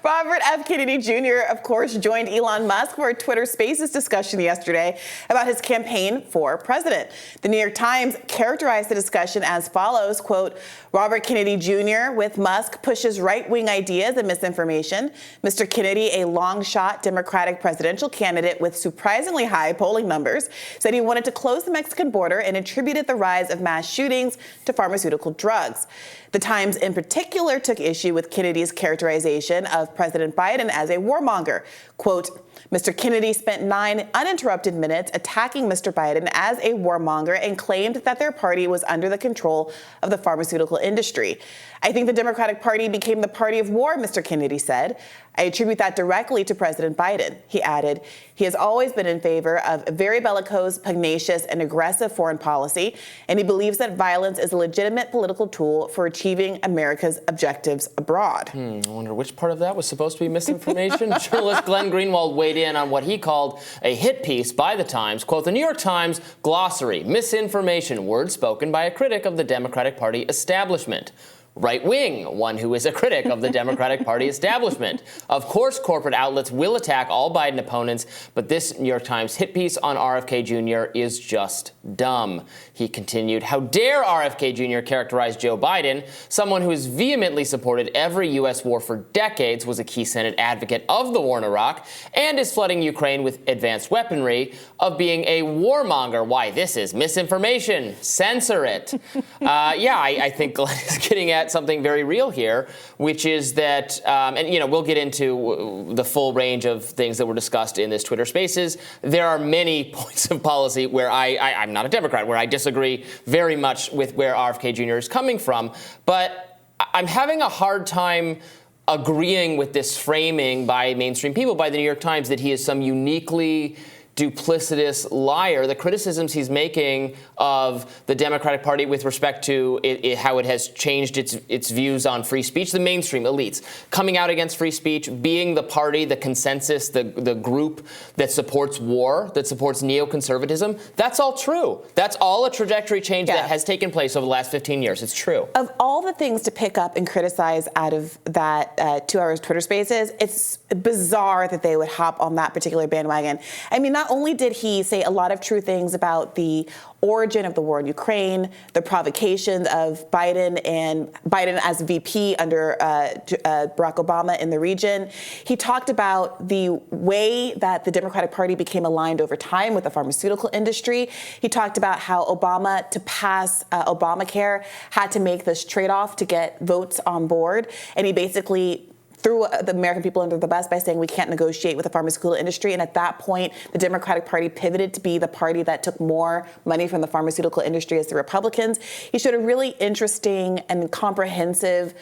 Robert F. Kennedy Jr., of course, joined Elon Musk for a Twitter Spaces discussion yesterday about his campaign for president. The New York Times characterized the discussion as follows, quote, Robert Kennedy Jr. with Musk pushes right-wing ideas and misinformation. Mr. Kennedy, a long-shot Democratic presidential candidate with surprisingly high polling numbers, said he wanted to close the Mexican border and attributed the rise of mass shootings to pharmaceutical drugs. The Times in particular took issue with Kennedy's characterization of President Biden as a warmonger. Quote, Mr. Kennedy spent 9 uninterrupted minutes attacking Mr. Biden as a warmonger and claimed that their party was under the control of the pharmaceutical industry. I think the Democratic Party became the party of war, Mr. Kennedy said. I attribute that directly to President Biden. He added, he has always been in favor of very bellicose, pugnacious, and aggressive foreign policy, and he believes that violence is a legitimate political tool for achieving America's objectives abroad. I wonder which part of that was supposed to be misinformation. Journalist Glenn Greenwald weighed in on what he called a hit piece by the Times. Quote, the New York Times glossary, misinformation, words spoken by a critic of the Democratic Party establishment. Right wing, one who is a critic of the Democratic Party establishment. Of course, corporate outlets will attack all Biden opponents, but this New York Times hit piece on RFK Jr. is just dumb. He continued, how dare RFK Jr. characterize Joe Biden, someone who has vehemently supported every U.S. war for decades, was a key Senate advocate of the war in Iraq, and is flooding Ukraine with advanced weaponry, of being a warmonger. Why, this is misinformation. Censor it. I think Glenn is getting at something very real here, which is that, we'll get into the full range of things that were discussed in this Twitter Spaces. There are many points of policy where I'm not a Democrat, where I disagree very much with where RFK Jr. is coming from, but I'm having a hard time agreeing with this framing by mainstream people, by the New York Times, that he is some uniquely duplicitous liar. The criticisms he's making of the Democratic Party with respect to how it has changed its views on free speech, the mainstream elites coming out against free speech, being the party, the consensus, the group that supports war, that supports neoconservatism, that's all true. That's all a trajectory change that has taken place over the last 15 years. It's true. Of all the things to pick up and criticize out of that 2 hours Twitter Spaces, it's bizarre that they would hop on that particular bandwagon. I mean, not only did he say a lot of true things about the origin of the war in Ukraine, the provocations of Biden as VP under Barack Obama in the region, he talked about the way that the Democratic Party became aligned over time with the pharmaceutical industry. He talked about how Obama, to pass Obamacare, had to make this trade-off to get votes on board. And he basically threw the American people under the bus by saying we can't negotiate with the pharmaceutical industry. And at that point, the Democratic Party pivoted to be the party that took more money from the pharmaceutical industry as the Republicans. He showed a really interesting and comprehensive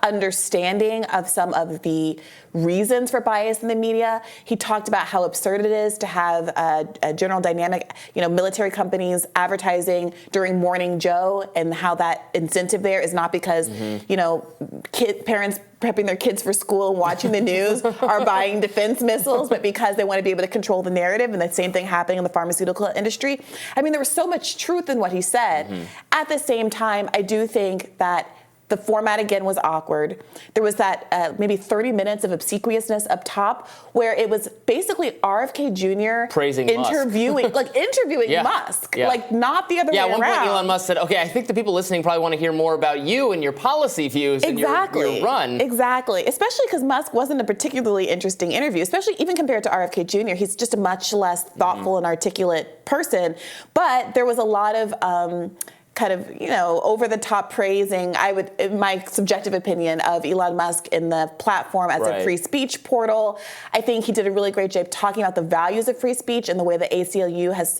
understanding of some of the reasons for bias in the media. He talked about how absurd it is to have a General Dynamic, military companies advertising during Morning Joe, and how that incentive there is not because, parents prepping their kids for school and watching the news are buying defense missiles, but because they want to be able to control the narrative, and the same thing happening in the pharmaceutical industry. I mean, there was so much truth in what he said. At the same time, I do think that the format, again, was awkward. There was that maybe 30 minutes of obsequiousness up top where it was basically RFK Jr. praising interviewing Musk, not the other way around. At one point, Elon Musk said, okay, I think the people listening probably want to hear more about you and your policy views and your run. Exactly, especially because Musk wasn't a particularly interesting interview, especially even compared to RFK Jr. He's just a much less thoughtful and articulate person. But there was a lot of over-the-top praising, in my subjective opinion, of Elon Musk in the platform as a free speech portal. I think he did a really great job talking about the values of free speech and the way the ACLU has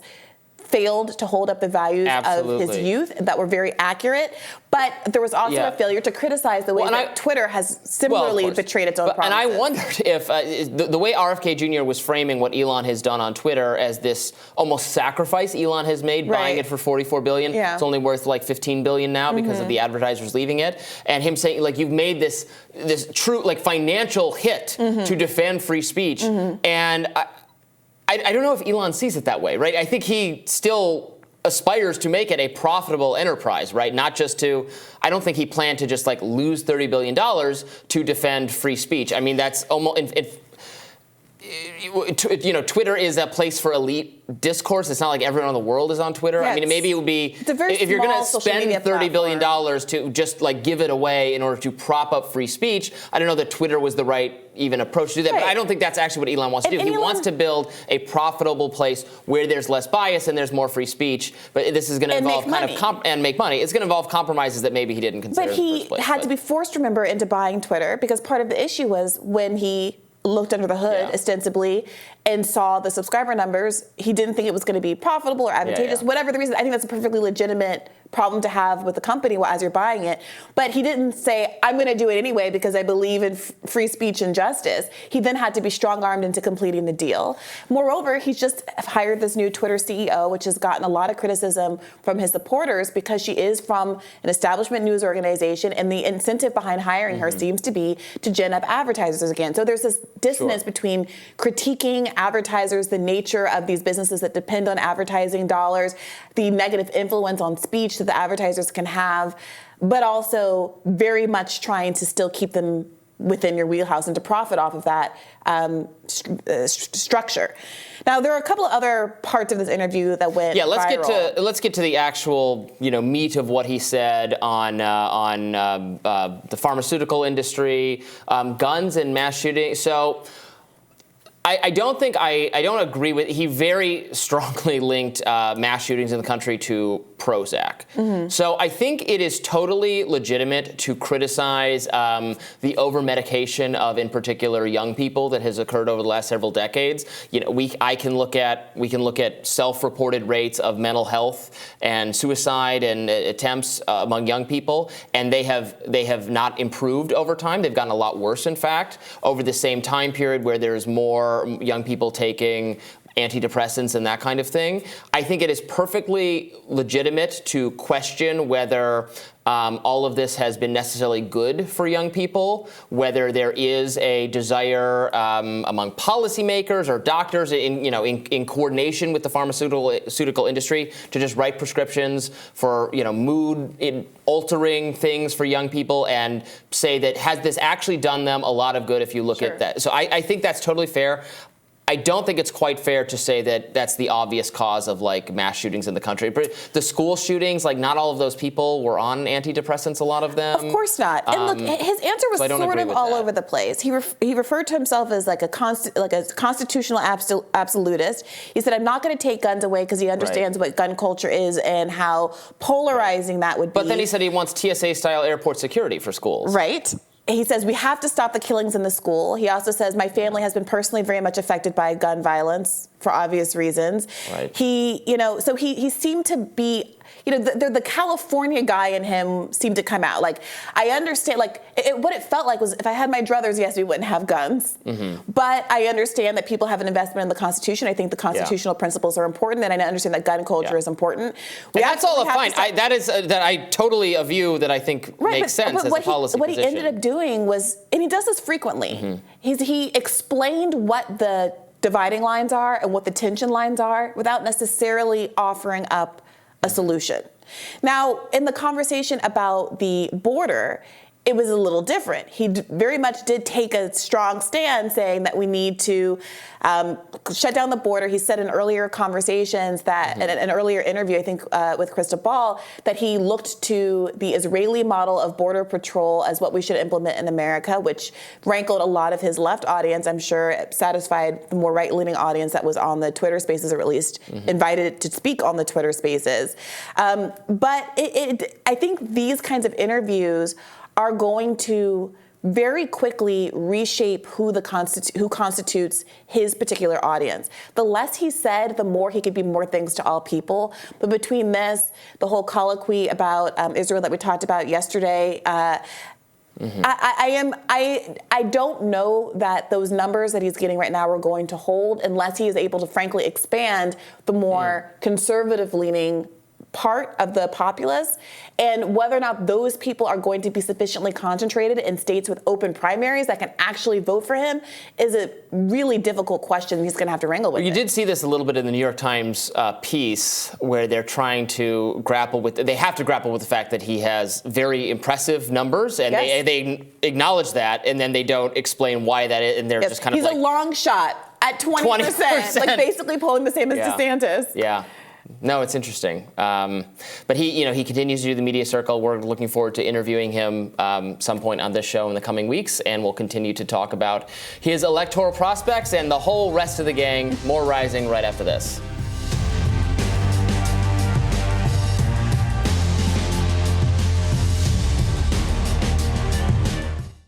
failed to hold up the values of his youth that were very accurate. But there was also a failure to criticize the way that Twitter has similarly betrayed its own promises. And I wondered if the way RFK Jr. was framing what Elon has done on Twitter as this almost sacrifice Elon has made, buying it for $44 billion. Yeah. It's only worth like $15 billion now because of the advertisers leaving it. And him saying, you've made this true, financial hit to defend free speech. And I don't know if Elon sees it that way, right? I think he still aspires to make it a profitable enterprise, right? Not just to, I don't think he planned to just like lose $30 billion to defend free speech. I mean, that's almost, Twitter is a place for elite discourse. It's not like everyone in the world is on Twitter. Yeah, I mean, maybe it would be, if you're going to spend $30 billion to just like give it away in order to prop up free speech, I don't know that Twitter was the right even approach to do that. Right. But I don't think that's actually what Elon wants to do. He wants to build a profitable place where there's less bias and there's more free speech. But this is going to involve and make money. It's going to involve compromises that maybe he didn't consider. But he had to be forced, remember, into buying Twitter, because part of the issue was when he looked under the hood, ostensibly, and saw the subscriber numbers, he didn't think it was going to be profitable or advantageous, whatever the reason. I think that's a perfectly legitimate problem to have with the company as you're buying it. But he didn't say, I'm going to do it anyway because I believe in free speech and justice. He then had to be strong-armed into completing the deal. Moreover, he's just hired this new Twitter CEO, which has gotten a lot of criticism from his supporters because she is from an establishment news organization, and the incentive behind hiring her seems to be to gin up advertisers again. So there's this dissonance between critiquing advertisers, the nature of these businesses that depend on advertising dollars, the negative influence on speech that the advertisers can have, but also very much trying to still keep them within your wheelhouse and to profit off of that structure. Now, there are a couple of other parts of this interview that went viral. Let's get to the actual meat of what he said on the pharmaceutical industry, guns and mass shooting. So I don't agree with. He very strongly linked mass shootings in the country to Prozac. Mm-hmm. So I think it is totally legitimate to criticize the over-medication of, in particular, young people that has occurred over the last several decades. We can look at self-reported rates of mental health and suicide and attempts among young people, and they have not improved over time. They've gotten a lot worse, in fact, over the same time period where there's more young people taking antidepressants and that kind of thing. I think it is perfectly legitimate to question whether all of this has been necessarily good for young people, whether there is a desire among policymakers or doctors in coordination with the pharmaceutical industry to just write prescriptions for mood altering things for young people and say that has this actually done them a lot of good if you look at that. So I think that's totally fair. I don't think it's quite fair to say that that's the obvious cause of mass shootings in the country. But the school shootings, not all of those people were on antidepressants, a lot of them. Of course not. And look, his answer was sort of all over the place. He referred to himself as a constitutional absolutist. He said, I'm not going to take guns away because he understands what gun culture is and how polarizing that would be. But then he said he wants TSA-style airport security for schools. Right. He says, we have to stop the killings in the school. He also says, my family has been personally very much affected by gun violence for obvious reasons. Right. So he seemed to be, the California guy in him seemed to come out. I understand, what it felt like was if I had my druthers, yes, we wouldn't have guns. Mm-hmm. But I understand that people have an investment in the Constitution. I think the constitutional principles are important, and I understand that gun culture is important. That's all fine. I totally a view that I think makes sense as a policy position. What he ended up doing was, and he does this frequently, he explained what the dividing lines are and what the tension lines are without necessarily offering up a solution. Now, in the conversation about the border, it was a little different. He very much did take a strong stand saying that we need to shut down the border. He said in earlier conversations that, in an earlier interview, I think with Krista Ball, that he looked to the Israeli model of border patrol as what we should implement in America, which rankled a lot of his left audience. I'm sure it satisfied the more right-leaning audience that was on the Twitter Spaces, or at least invited to speak on the Twitter Spaces. But I think these kinds of interviews are going to very quickly reshape who constitutes his particular audience. The less he said, the more he could be more things to all people. But between this, the whole colloquy about Israel that we talked about yesterday, I don't know that those numbers that he's getting right now are going to hold unless he is able to frankly expand the more conservative-leaning part of the populace, and whether or not those people are going to be sufficiently concentrated in states with open primaries that can actually vote for him is a really difficult question he's going to have to wrangle with. You did see this a little bit in the New York Times piece, where they're trying to grapple with, they have to grapple with the fact that he has very impressive numbers, and yes. they acknowledge that, and then they don't explain why that is, and they're yes. just kind of he's a long shot at 20%, like basically polling the same as DeSantis. Yeah. No, it's interesting. But he continues to do the media circle. We're looking forward to interviewing him some point on this show in the coming weeks, and we'll continue to talk about his electoral prospects and the whole rest of the gang. More Rising right after this.